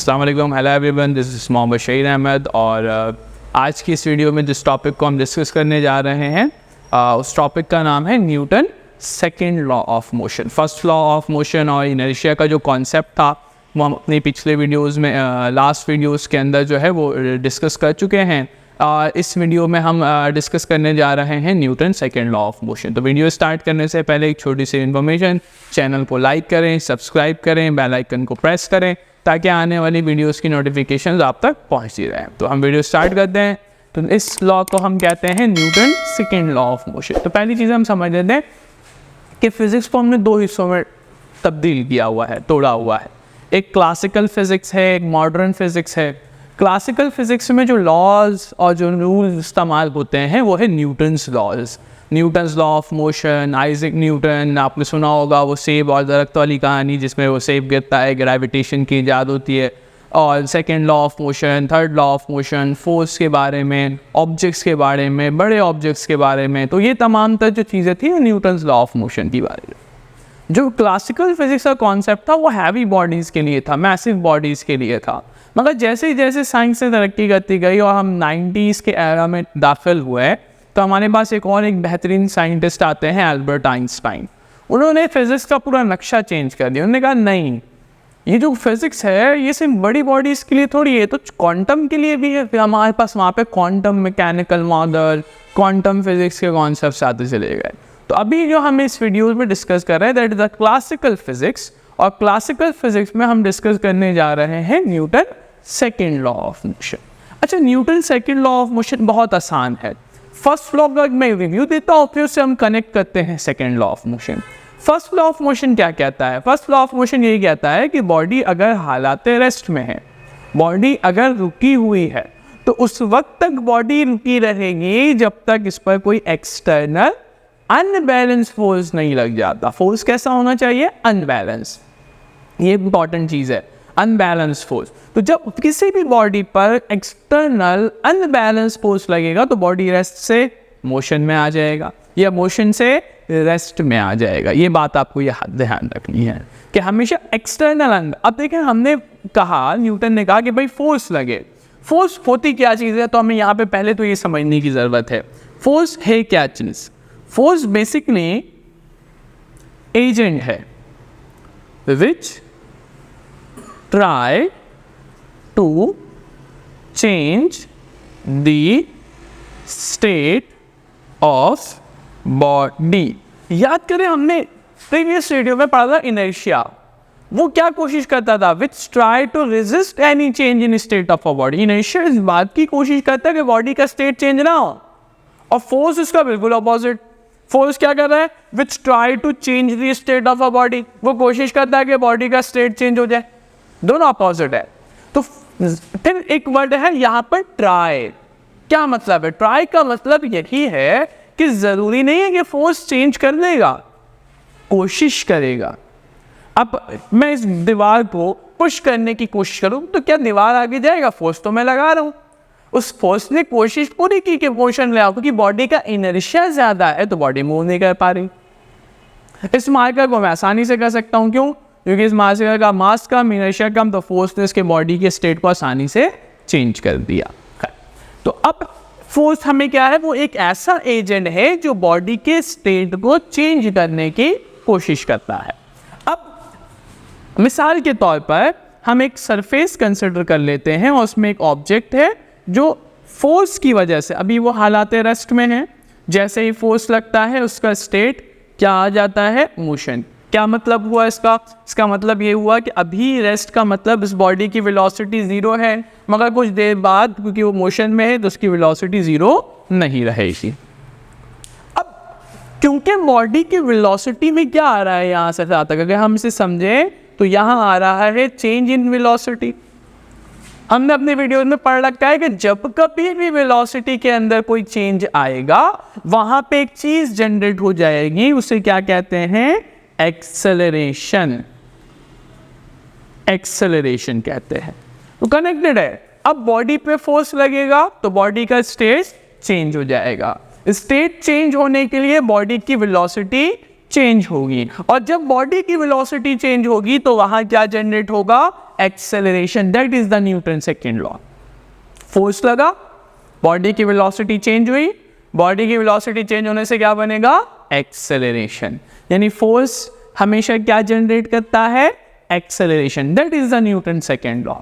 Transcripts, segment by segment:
अस्सलाम वालेकुम, hello everyone, this is Mohammad Shahid Ahmed. और आज की इस वीडियो में जिस टॉपिक को हम डिस्कस करने जा रहे हैं उस टॉपिक का नाम है Newton second law of motion. First law of motion और इनर्शिया का जो कॉन्सेप्ट था वो हम अपने पिछले वीडियोज़ में लास्ट वीडियोज़ के अंदर जो है वो डिस्कस कर चुके हैं। इस वीडियो में हम डिस्कस करने जा रहे हैं Newton second law of motion. तो वीडियो स्टार्ट करने से पहले एक छोटी सी इन्फॉर्मेशन, चैनल को लाइक करें, सब्सक्राइब करें, बेल आइकन को प्रेस करें ताकि आने वाली वीडियोस की नोटिफिकेशंस आप तक पहुंचती रहें। तो हम वीडियो स्टार्ट करते हैं। तो इस लॉ को हम कहते हैं Newton second law of motion. तो पहली चीज़ हम समझ लेते हैं कि फिज़िक्स को हमने दो हिस्सों में तब्दील किया हुआ है, तोड़ा हुआ है। एक क्लासिकल फिज़िक्स है, एक मॉडर्न फिज़िक्स है। क्लासिकल फिज़िक्स में जो लॉज और जो रूल्स इस्तेमाल होते हैं वो है Newton's laws, Newton's law of motion. Isaac Newton, आपने सुना होगा वो सेब और दरख्त वाली कहानी जिसमें वो सेब गिरता है, ग्रेविटेशन की ईजाद होती है। और second law of motion, third law of motion, force के बारे में, ऑब्जेक्ट्स के बारे में, बड़े ऑब्जेक्ट्स के बारे में। तो ये तमाम तर जो चीज़ें थी न्यूटन्स लॉ ऑफ मोशन की बारे में। जो क्लासिकल फिज़िक्स का कॉन्सेप्ट था वो हैवी बॉडीज़ के लिए था, मैसिव बॉडीज़ के लिए था। मगर जैसे जैसे साइंस ने तरक्की करती गई और हम 90s के एरा में दाखिल हुए तो हमारे पास एक बेहतरीन साइंटिस्ट आते हैं, एल्बर्ट आइंस्टाइन। उन्होंने फिज़िक्स का पूरा नक्शा चेंज कर दिया। उन्होंने कहा नहीं, ये जो फिज़िक्स है ये सिर्फ बड़ी बॉडीज़ के लिए थोड़ी है, तो क्वांटम के लिए भी है। फिर हमारे पास वहाँ पे quantum mechanical model, quantum physics के कॉन्सेप्ट आते चले गए। तो अभी जो हम इस वीडियो में डिस्कस कर रहे हैं that is the classical physics. और क्लासिकल फिज़िक्स में हम डिस्कस करने जा रहे हैं Newton second law of motion. अच्छा, Newton second law of motion बहुत आसान है। फर्स्ट लॉ का मैं रिव्यू देता हूँ, फिर उससे हम कनेक्ट करते हैं second law of motion. First law of motion क्या कहता है? फर्स्ट लॉ ऑफ मोशन यही कहता है कि बॉडी अगर हालात रेस्ट में है, बॉडी अगर रुकी हुई है, तो उस वक्त तक बॉडी रुकी रहेगी जब तक इस पर कोई एक्सटर्नल अनबैलेंस फोर्स नहीं लग जाता। फोर्स कैसा होना चाहिए? अनबैलेंस। ये इंपॉर्टेंट चीज़ है, अनबैलेंस फोर्स। तो जब किसी भी बॉडी पर एक्सटर्नल अनबैलेंस फोर्स लगेगा तो बॉडी रेस्ट से मोशन में आ जाएगा या मोशन से रेस्ट में आ जाएगा। ये बात आपको ये ध्यान रखनी है कि हमेशा एक्सटर्नल। अब देखें, हमने कहा, न्यूटन ने कहा कि भाई फोर्स लगे। फोर्स होती क्या चीज़ है? तो हमें यहाँ पे पहले तो ये समझने की ज़रूरत है फोर्स है क्या चीज़। फोर्स बेसिकली एजेंट है विच try to change the state of body। याद करें, हमने प्रीवियस वीडियो में पढ़ा था इनर्शिया। वो क्या कोशिश करता था? which try to resist any change in state of a body। Inertia इस बात की कोशिश करता है कि बॉडी का स्टेट चेंज ना हो, और फोर्स इसका बिल्कुल अपोजिट। फोर्स क्या कर रहा है? which try to change the state of a body। वो कोशिश करता है कि बॉडी का स्टेट चेंज हो जाए। दोनों अपोजिट है। तो फिर एक वर्ड है यहाँ पर ट्राई। क्या मतलब है? ट्राई का मतलब यही है कि जरूरी नहीं है कि फोर्स चेंज कर लेगा, कोशिश करेगा। अब मैं इस दीवार को पुश करने की कोशिश करूं तो क्या दीवार आगे जाएगा? फोर्स तो मैं लगा रहा हूं। उस फोर्स ने कोशिश पूरी की कि मोशन ले आओ, क्योंकि बॉडी का इनर्शिया ज्यादा है तो बॉडी मूव नहीं कर पा रही। इस मार्कर को मैं आसानी से कर सकता हूं। क्यों? क्योंकि इस मार्कर का मास कम, इनर्शिया कम, तो फोर्स ने इसके बॉडी के स्टेट को आसानी से चेंज कर दिया। तो अब फोर्स हमें क्या है? वो एक ऐसा एजेंट है जो बॉडी के स्टेट को चेंज करने की कोशिश करता है। अब मिसाल के तौर पर हम एक सरफेस कंसिडर कर लेते हैं और उसमें एक ऑब्जेक्ट है जो फोर्स की वजह से, अभी वो हालात रेस्ट में है, जैसे ही फोर्स लगता है उसका स्टेट क्या आ जाता है? मोशन। क्या मतलब हुआ इसका? इसका मतलब ये हुआ कि अभी रेस्ट का मतलब इस बॉडी की वेलोसिटी ज़ीरो है, मगर कुछ देर बाद क्योंकि वो मोशन में है तो उसकी वेलोसिटी ज़ीरो नहीं रहेगी। अब क्योंकि बॉडी की वेलोसिटी में क्या आ रहा है यहाँ से तक, अगर हम इसे समझें तो यहाँ आ रहा है चेंज इन वेलोसिटी। हमने अपने वीडियो में पढ़ रखा है कि जब कभी भी वेलोसिटी के अंदर कोई चेंज आएगा वहाँ पे एक चीज़ जनरेट हो जाएगी, उसे क्या कहते हैं? एक्सेलरेशन। एक्सेलरेशन कहते हैं। तो कनेक्टेड है। अब बॉडी पे फोर्स लगेगा तो बॉडी का स्टेट चेंज हो जाएगा। स्टेट चेंज होने के लिए बॉडी की वेलोसिटी चेंज होगी, और जब बॉडी की वेलोसिटी चेंज होगी तो वहां क्या जनरेट होगा? Acceleration, that is the Newton second law. Force लगा, बॉडी की वेलोसिटी चेंज हुई, बॉडी की वेलोसिटी चेंज होने से क्या बनेगा, एक्सेलरेशन। यानी फोर्स हमेशा क्या जनरेट करता है, acceleration, that is the Newton second law.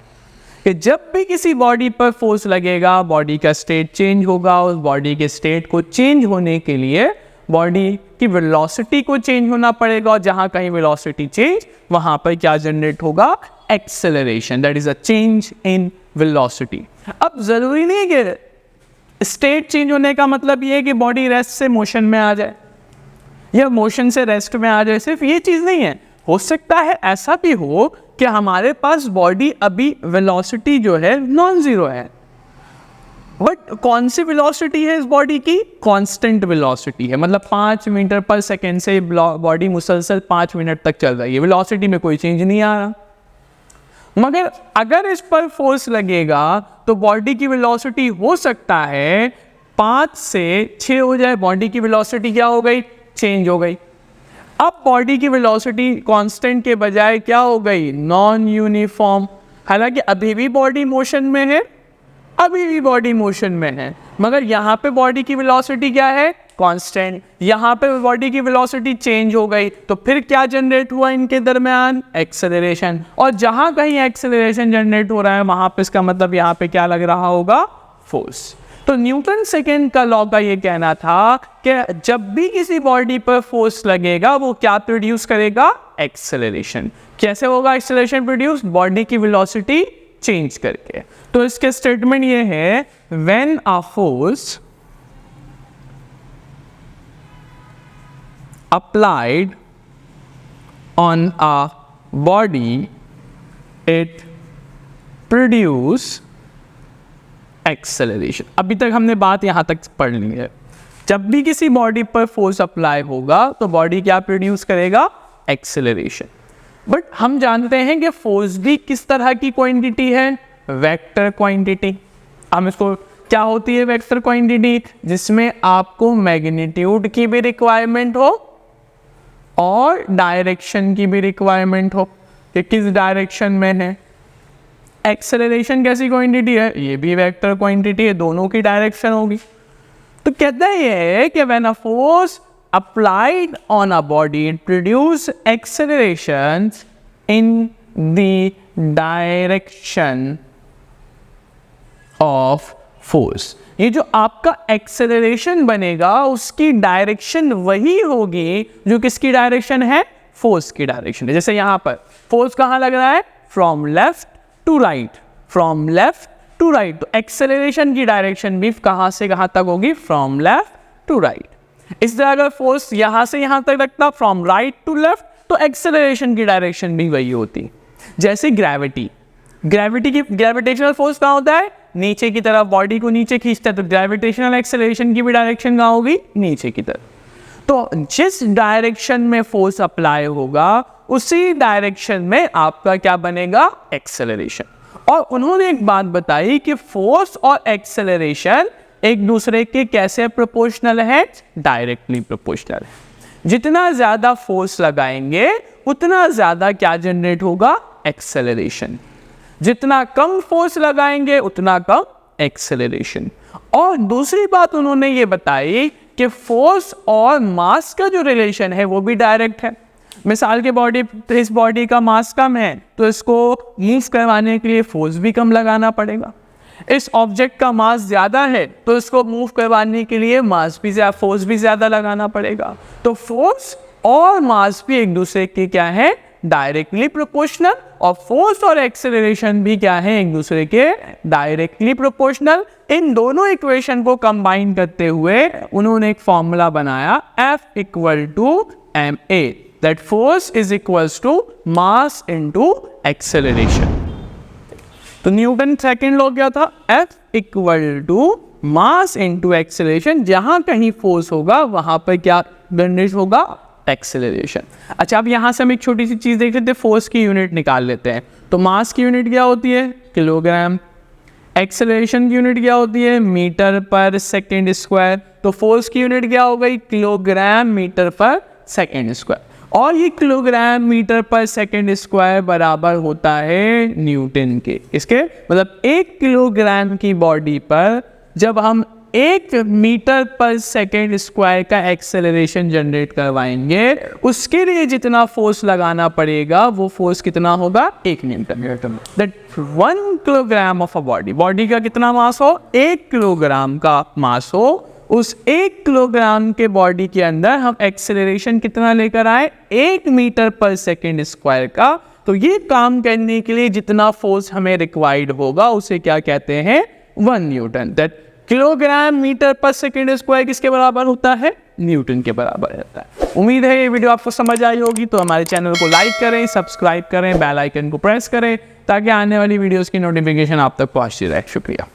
कि जब भी किसी बॉडी पर फोर्स लगेगा, बॉडी का स्टेट चेंज होगा, उस बॉडी के स्टेट को चेंज होने के लिए बॉडी की वेलोसिटी को चेंज होना पड़ेगा, और जहां कहीं वेलोसिटी चेंज वहां पर क्या जनरेट होगा, acceleration, that is a change in velocity. अब जरूरी नहीं कि स्टेट चेंज होने का मतलब ये है कि बॉडी रेस्ट से मोशन में आ जाए या मोशन से रेस्ट में आ जाए, सिर्फ ये चीज नहीं है। हो सकता है ऐसा भी हो कि हमारे पास बॉडी अभी वेलोसिटी जो है नॉन जीरो है, बट कौन सी वेलोसिटी है इस बॉडी की, कांस्टेंट वेलोसिटी है, मतलब 5 मीटर पर सेकेंड से बॉडी मुसलसल 5 मिनट तक चल रही है, वेलोसिटी में कोई चेंज नहीं आ रहा। मगर अगर इस पर फोर्स लगेगा तो बॉडी की वेलोसिटी हो सकता है 5 से 6 हो जाए, बॉडी की वेलोसिटी क्या हो गई, चेंज हो गई। अब बॉडी की वेलोसिटी कांस्टेंट के बजाय क्या हो गई, नॉन यूनिफॉर्म। हालांकि अभी भी बॉडी मोशन में है, अभी भी बॉडी मोशन में है, मगर यहाँ पे बॉडी की वेलोसिटी क्या है, कांस्टेंट। यहाँ पे बॉडी की वेलोसिटी चेंज हो गई, तो फिर क्या जनरेट हुआ इनके दरमियान, एक्सेलरेशन। और जहाँ कहीं एक्सेलरेशन जनरेट हो रहा है वहाँ पे इसका मतलब यहाँ पे क्या लग रहा होगा, फोर्स। तो न्यूटन सेकेंड का लॉ का ये कहना था कि जब भी किसी बॉडी पर फोर्स लगेगा वो क्या प्रोड्यूस करेगा, एक्सेलरेशन। कैसे होगा एक्सेलरेशन प्रोड्यूस, बॉडी की वेलोसिटी चेंज करके। तो इसके स्टेटमेंट ये है, when a force applied on a body it produce acceleration. अभी तक हमने बात यहां तक पढ़ ली है। जब भी किसी बॉडी पर फोर्स अप्लाई होगा तो बॉडी क्या प्रोड्यूस करेगा, एक्सेलरेशन। बट हम जानते हैं कि फोर्स भी किस तरह की क्वांटिटी है, वेक्टर क्वांटिटी। हम इसको क्या होती है वेक्टर क्वांटिटी, जिसमें आपको मैग्नीट्यूड की भी रिक्वायरमेंट हो और डायरेक्शन की भी रिक्वायरमेंट हो कि किस डायरेक्शन में है। एक्सेलरेशन कैसी क्वांटिटी है, ये भी वेक्टर क्वांटिटी है, दोनों की डायरेक्शन होगी। तो कहता है कि when a force applied on a body it produce accelerations in the direction of force। ये जो आपका एक्सेलरेशन बनेगा उसकी डायरेक्शन वही होगी जो किसकी डायरेक्शन है, फोर्स की डायरेक्शन है। जैसे यहां पर फोर्स कहां लग रहा है, from left to right, from left to right. तो एक्सेलरेशन की डायरेक्शन भी कहां से कहां तक होगी, फ्रॉम लेफ्ट टू राइट। इस तरह अगर फोर्स यहां से यहां तक लगता फ्रॉम राइट टू लेफ्ट, तो एक्सेलरेशन की डायरेक्शन भी वही होती। जैसे ग्रेविटी की ग्रेविटेशनल फोर्स कहां होता है, नीचे की तरफ, बॉडी को नीचे खींचता है, तो ग्रेविटेशनल एक्सेलरेशन की भी डायरेक्शन कहां होगी, नीचे की तरफ। तो जिस डायरेक्शन में फोर्स अप्लाई होगा उसी डायरेक्शन में आपका क्या बनेगा, एक्सेलरेशन। और उन्होंने एक बात बताई कि फोर्स और एक्सेलरेशन एक दूसरे के कैसे प्रोपोर्शनल है, डायरेक्टली प्रोपोर्शनल है। जितना ज्यादा फोर्स लगाएंगे उतना ज्यादा क्या जनरेट होगा, एक्सेलरेशन। जितना कम फोर्स लगाएंगे उतना कम एक्सेलरेशन। और दूसरी बात उन्होंने ये बताई कि फोर्स और मास का जो रिलेशन है वो भी डायरेक्ट है। मिसाल के बॉडी, इस बॉडी का मास कम है तो इसको मूव करवाने के लिए फोर्स भी कम लगाना पड़ेगा। इस ऑब्जेक्ट का मास ज्यादा है तो इसको मूव करवाने के लिए मास भी ज्यादा, फोर्स भी ज्यादा लगाना पड़ेगा। तो फोर्स और मास भी एक दूसरे के क्या है, डायरेक्टली प्रोपोर्शनल। और फोर्स और एक्सेलरेशन भी क्या है, एक दूसरे के डायरेक्टली प्रोपोर्शनल। इन दोनों इक्वेशन को कंबाइन करते हुए उन्होंने एक फॉर्मूला बनाया, F equal to ma, that force is equals to mass into acceleration. तो न्यूटन सेकेंड लॉ क्या था, F equal to mass into acceleration. जहां कहीं फोर्स होगा वहां पर क्या जनरेट होगा, एक्सेलरेशन। अच्छा, अब यहां से हम एक छोटी सी चीज देख लेते हैं, फोर्स की यूनिट निकाल लेते हैं। तो मास की यूनिट क्या होती है, किलोग्राम। एक्सेलरेशन की यूनिट क्या होती है, मीटर पर सेकेंड स्क्वायर। तो फोर्स की यूनिट क्या हो गई, किलोग्राम मीटर पर सेकेंड स्क्वायर। और ये किलोग्राम मीटर पर सेकेंड स्क्वायर बराबर होता है न्यूटन के। इसके मतलब 1 किलोग्राम की बॉडी पर जब हम 1 मीटर पर सेकेंड स्क्वायर का एक्सेलरेशन जनरेट करवाएंगे, उसके लिए जितना फोर्स लगाना पड़ेगा वो फोर्स कितना होगा, 1 Newton. That 1 kilogram of a body का कितना मास हो, 1 किलोग्राम का मास हो, उस 1 किलोग्राम के बॉडी के अंदर हम एक्सेलरेशन कितना लेकर आए, 1 मीटर पर सेकेंड स्क्वायर का। तो ये काम करने के लिए जितना फोर्स हमें रिक्वायर्ड होगा उसे क्या कहते हैं, 1 न्यूटन। दैट किलोग्राम मीटर पर सेकेंड स्क्वायर किसके बराबर होता है, न्यूटन के बराबर रहता है। उम्मीद है ये वीडियो आपको समझ आई होगी। तो हमारे चैनल को लाइक करें, सब्सक्राइब करें, बेल आइकन को प्रेस करें ताकि आने वाली वीडियोस की नोटिफिकेशन आप तक पहुंचती रहे। शुक्रिया।